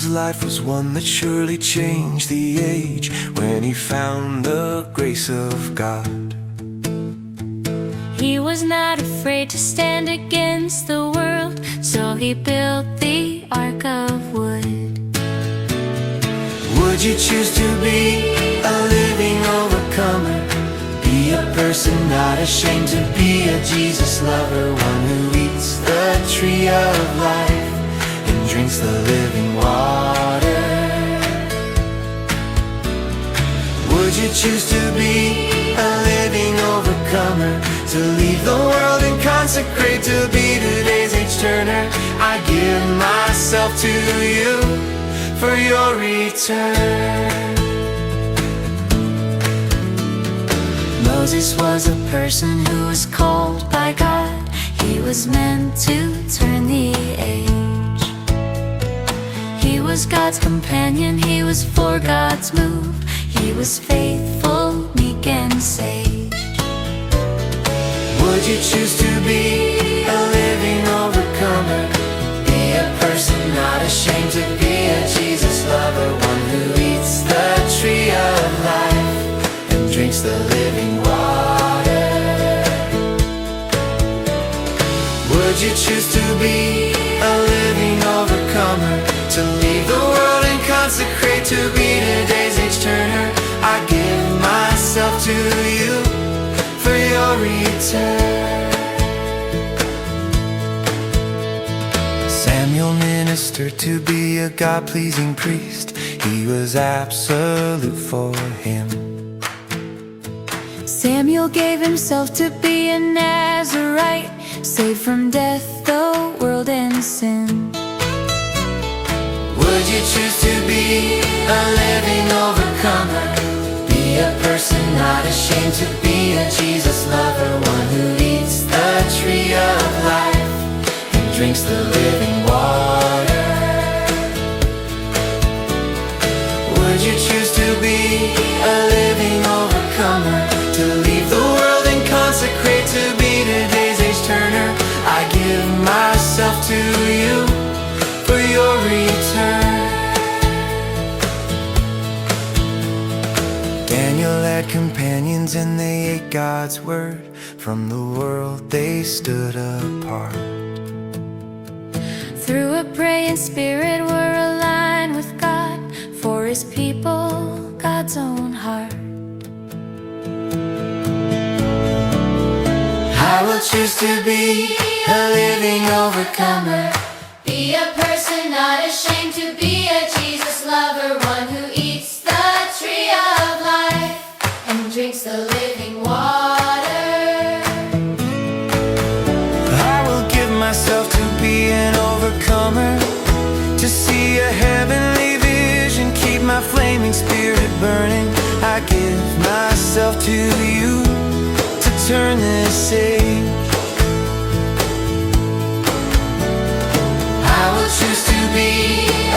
whose life was one that surely changed the age when he found the grace of God. He was not afraid to stand against the world, so he built the ark of wood. Would you choose to be a living overcomer? Be a person not ashamed to be a Jesus lover, one who eats the tree of life and drinks the living water. Would you choose to be a living overcomer, to leave the world and consecrate, to be today's age turner? I give myself to you for your return. Moses was a person who was called by God. He was meant to turn the age. He was God's companion, he was for God's move. He was faithful, meek and sage. Would you choose to be a living overcomer? Be a person not ashamed to be a Jesus lover, one who eats the tree of life and drinks the living water. Would you choose to be a living overcomer, to leave the world and consecrate, to be today's age turner? I give myself to you for your return. Samuel ministered to be a God-pleasing priest. He was absolute for him. Samuel gave himself to be a Nazarite, saved from death, the world and sin. Would you choose to be a living overcomer? Be a person not ashamed to be a Jesus lover, one who eats the tree of life and drinks the living water. Would you choose to be a living overcomer, to leave the world and consecrate, to be today's age turner? I give myself to you for your return. Daniel had companions and they ate God's word. From the world they stood apart. Through a praying spirit we're aligned with God, for his people, God's own heart. I will choose to be a living overcomer. Be a person not ashamed to be a Jesus lover, one who eats the tree of life and drinks the living water. I will give myself to be an overcomer, to see a heavenly vision, keep my flaming spirit burning. I give myself to you to turn this age. I will choose to be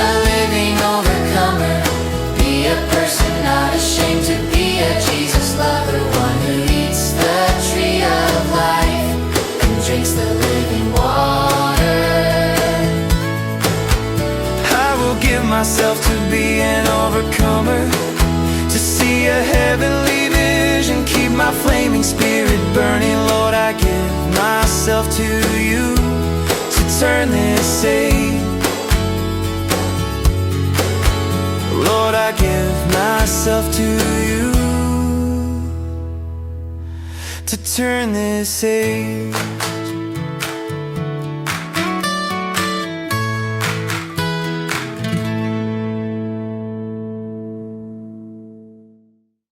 a living overcomer, be a person not ashamed to be a Jesus lover, one who eats the tree of life and drinks the living water. I will give myself to be an overcomer, to see a heavenly vision, keep my flaming spirit burning. Lord, I give myself to you to turn this age. Lord, I give myself to you to turn this age.